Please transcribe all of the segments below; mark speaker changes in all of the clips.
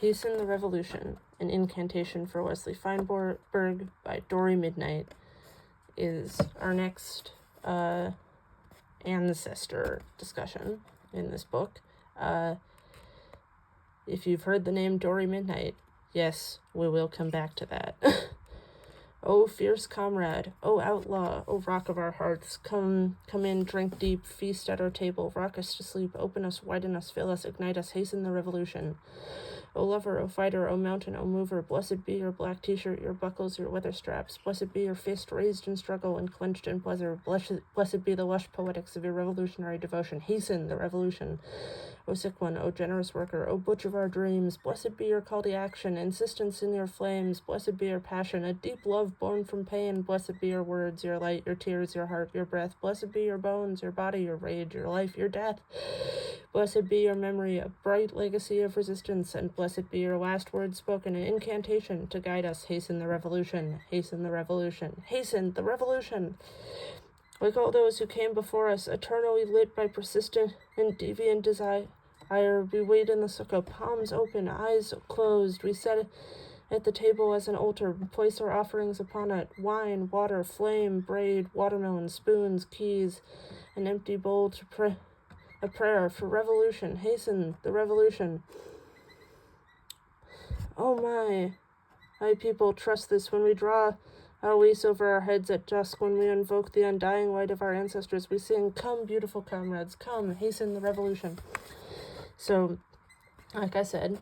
Speaker 1: Hasten the Revolution, an incantation for Wesley Feinberg by Dory Midnight, is our next ancestor discussion in this book. If you've heard the name Dory Midnight, yes, we will come back to that. O fierce comrade, O outlaw, O rock of our hearts, come in, drink deep, feast at our table, rock us to sleep, open us, widen us, fill us, ignite us, hasten the revolution. O lover, O fighter, O mountain, O mover, blessed be your black t-shirt, your buckles, your weather straps, blessed be your fist raised in struggle and clenched in pleasure, blessed be the lush poetics of your revolutionary devotion, hasten the revolution. O sick one, O generous worker, O butch of our dreams, blessed be your call to action, insistence in your flames, blessed be your passion, a deep love born from pain, blessed be your words, your light, your tears, your heart, your breath, blessed be your bones, your body, your rage, your life, your death, blessed be your memory, a bright legacy of resistance, and blessed be your last words spoken, an incantation to guide us, hasten the revolution, hasten the revolution, hasten the revolution. Like all those who came before us, eternally lit by persistent and deviant desire, we wait in the sukkah, palms open, eyes closed. We sit at the table as an altar, place our offerings upon it, wine, water, flame, braid, watermelon, spoons, keys, an empty bowl to pray, a prayer for revolution, hasten the revolution. Oh my people, trust this when we draw our lease over our heads at dusk, when we invoke the undying light of our ancestors, we sing, come, beautiful comrades, come, hasten the revolution. So, like I said,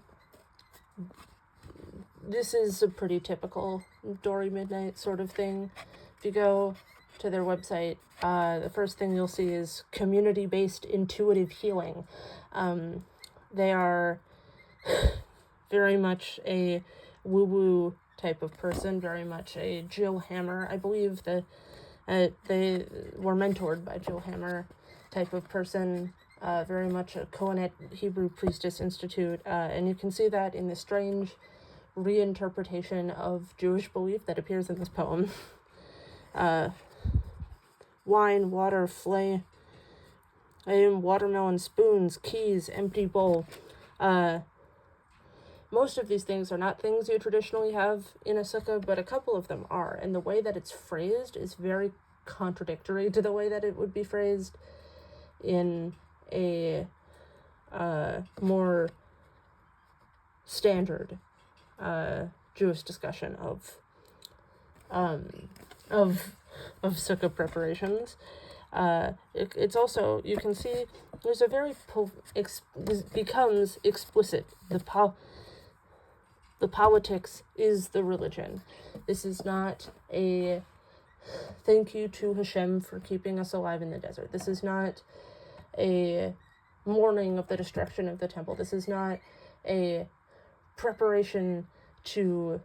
Speaker 1: this is a pretty typical Dory Midnight sort of thing. If you go to their website, the first thing you'll see is community-based intuitive healing. They are very much a woo-woo type of person, very much a Jill Hammer. I believe that they were mentored by Jill Hammer type of person, very much a Kohenet Hebrew Priestess Institute, and you can see that in the strange reinterpretation of Jewish belief that appears in this poem. Wine, water, flame, watermelon, spoons, keys, empty bowl. Most of these things are not things you traditionally have in a sukkah, but a couple of them are. And the way that it's phrased is very contradictory to the way that it would be phrased in a more standard Jewish discussion of sukkah preparations. It's also, you can see, there's a very this becomes explicit. The politics is the religion. This is not a thank you to Hashem for keeping us alive in the desert. This is not a mourning of the destruction of the temple. This is not a preparation to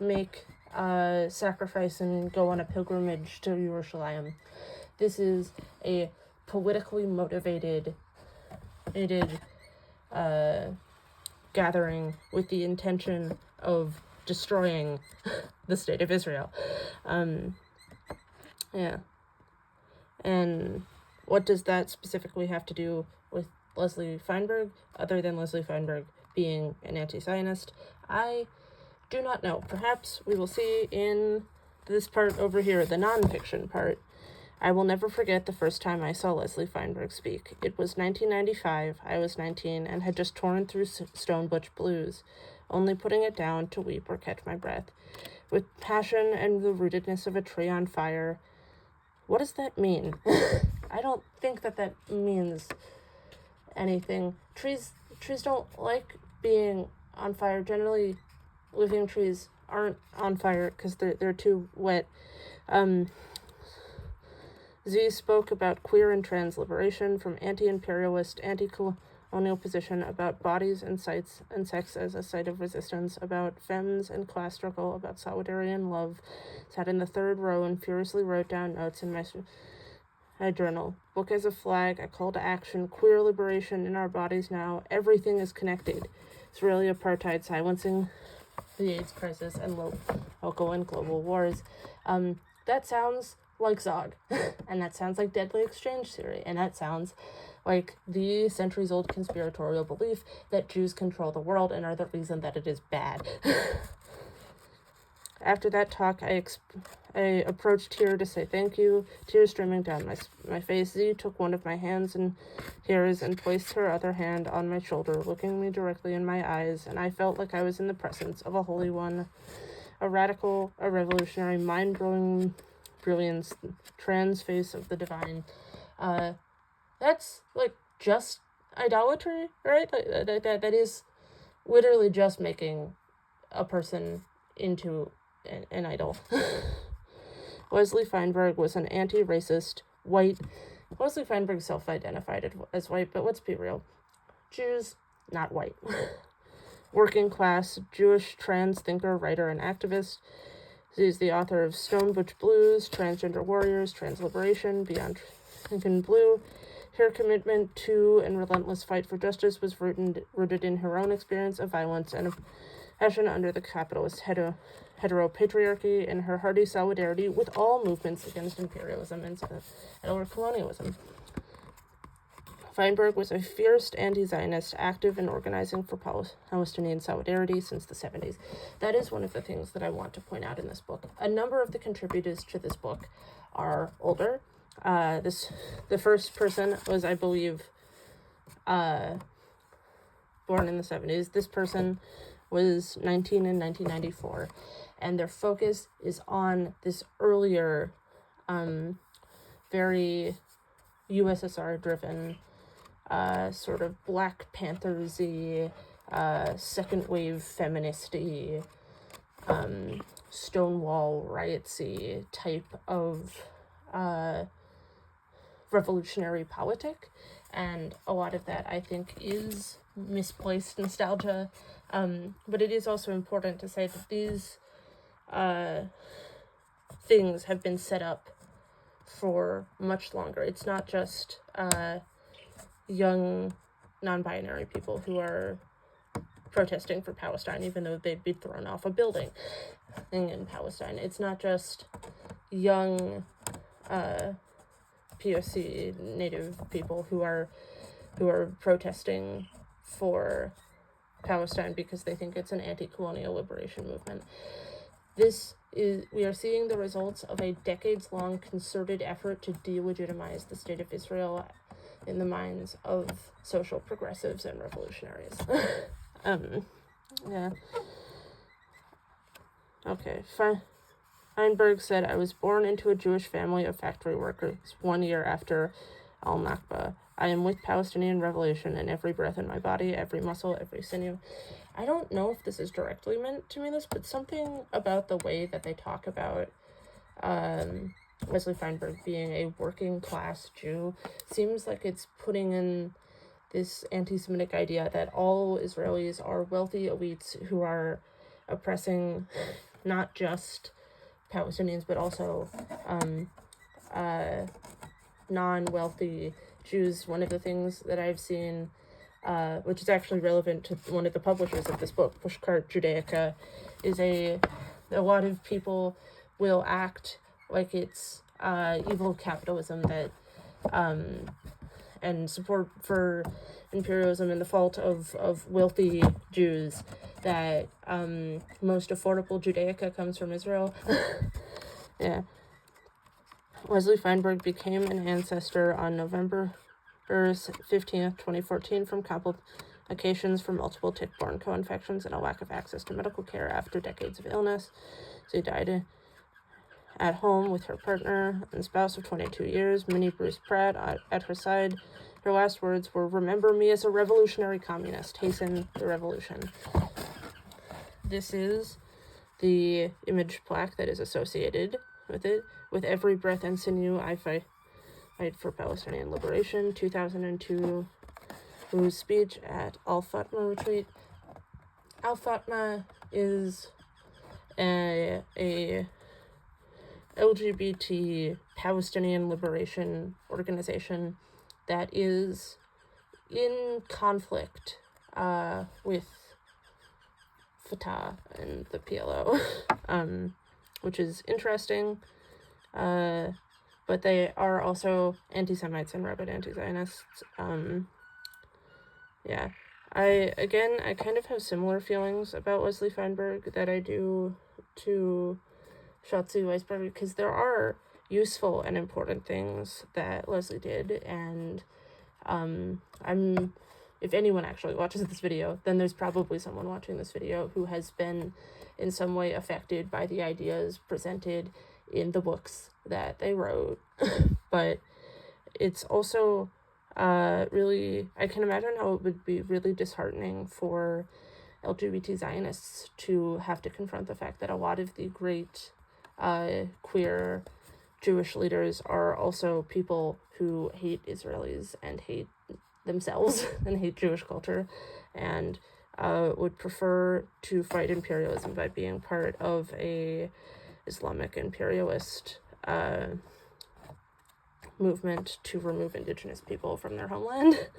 Speaker 1: make a sacrifice and go on a pilgrimage to Yerushalayim. This is a politically motivated gathering with the intention of destroying the state of Israel. Yeah. And what does that specifically have to do with Leslie Feinberg, other than Leslie Feinberg being an anti-Zionist? I do not know. Perhaps we will see in this part over here, the nonfiction part. I will never forget the first time I saw Leslie Feinberg speak. It was 1995. I was 19 and had just torn through Stone Butch Blues, only putting it down to weep or catch my breath. With passion and the rootedness of a tree on fire. What does that mean? I don't think that means anything. Trees don't like being on fire. Generally, living trees aren't on fire because they're too wet. Z spoke about queer and trans liberation from anti-imperialist, anti-colonial position, about bodies and sites and sex as a site of resistance, about femmes and class struggle, about solidarity and love. Sat in the third row and furiously wrote down notes in my journal. Book as a flag, a call to action, queer liberation in our bodies now. Everything is connected. Israeli apartheid silencing the AIDS crisis and local and global wars. That sounds like Zog, and that sounds like Deadly Exchange Theory, and that sounds like the centuries-old conspiratorial belief that Jews control the world and are the reason that it is bad. After that talk, I approached Tyr to say thank you, tears streaming down my face. Z took one of my hands and hers and placed her other hand on my shoulder, looking me directly in my eyes, and I felt like I was in the presence of a holy one, a radical, a revolutionary, mind-blowing brilliance, trans face of the divine. That's, like, just idolatry, right? That is literally just making a person into an idol. Wesley Feinberg was an anti-racist, white... Wesley Feinberg self-identified as white, but let's be real. Jews, not white. Working class, Jewish trans thinker, writer, and activist. He's the author of Stone Butch Blues, Transgender Warriors, Trans Liberation, Beyond Pink and Blue. Her commitment to and relentless fight for justice was rooted in her own experience of violence and oppression under the capitalist heteropatriarchy, and her hearty solidarity with all movements against imperialism and settler colonialism. Feinberg was a fierce anti-Zionist, active in organizing for Palestinian solidarity since the 70s. That is one of the things that I want to point out in this book. A number of the contributors to this book are older. The first person was, I believe, born in the 70s. This person was 19 in 1994, and their focus is on this earlier, very USSR-driven, sort of Black Panthers-y, second wave feminist-y, Stonewall riots-y type of revolutionary politic, and a lot of that I think is misplaced nostalgia, but it is also important to say that these things have been set up for much longer. It's not just young non-binary people who are protesting for Palestine, even though they'd be thrown off a building in Palestine. It's not just young POC native people who are protesting for Palestine because they think it's an anti-colonial liberation movement. We are seeing the results of a decades-long concerted effort to delegitimize the state of Israel in the minds of social progressives and revolutionaries. Yeah. Okay, Feinberg said, I was born into a Jewish family of factory workers 1 year after Al-Nakba. I am with Palestinian revolution in every breath in my body, every muscle, every sinew. I don't know if this is directly meant to mean this, but something about the way that they talk about Wesley Feinberg being a working class Jew seems like it's putting in this anti-Semitic idea that all Israelis are wealthy elites who are oppressing not just Palestinians, but also non-wealthy Jews. One of the things that I've seen, which is actually relevant to one of the publishers of this book, Pushcart Judaica, is a lot of people will act like it's evil capitalism that and support for imperialism and the fault of wealthy Jews, that most affordable Judaica comes from Israel. Yeah. Wesley Feinberg became an ancestor on November 15th, 2014 from complications from multiple tick-borne co-infections and a lack of access to medical care after decades of illness. She died at home with her partner and spouse of 22 years, Minnie Bruce Pratt, at her side. Her last words were, "Remember me as a revolutionary communist. Hasten the revolution." This is the image plaque that is associated with it. With every breath and sinew, I fight for Palestinian liberation. 2002, whose speech at Al-Fatma retreat. Al-Fatma is a LGBT Palestinian liberation organization that is in conflict with Fatah and the PLO, which is interesting. but they are also anti-Semites and rabid anti-Zionists. Yeah. I kind of have similar feelings about Wesley Feinberg that I do to Shotzi Weisberg, because there are useful and important things that Leslie did, and if anyone actually watches this video, then there's probably someone watching this video who has been in some way affected by the ideas presented in the books that they wrote. But it's also really, I can imagine how it would be really disheartening for LGBT Zionists to have to confront the fact that a lot of the great queer Jewish leaders are also people who hate Israelis and hate themselves and hate Jewish culture, and would prefer to fight imperialism by being part of a Islamic imperialist movement to remove indigenous people from their homeland.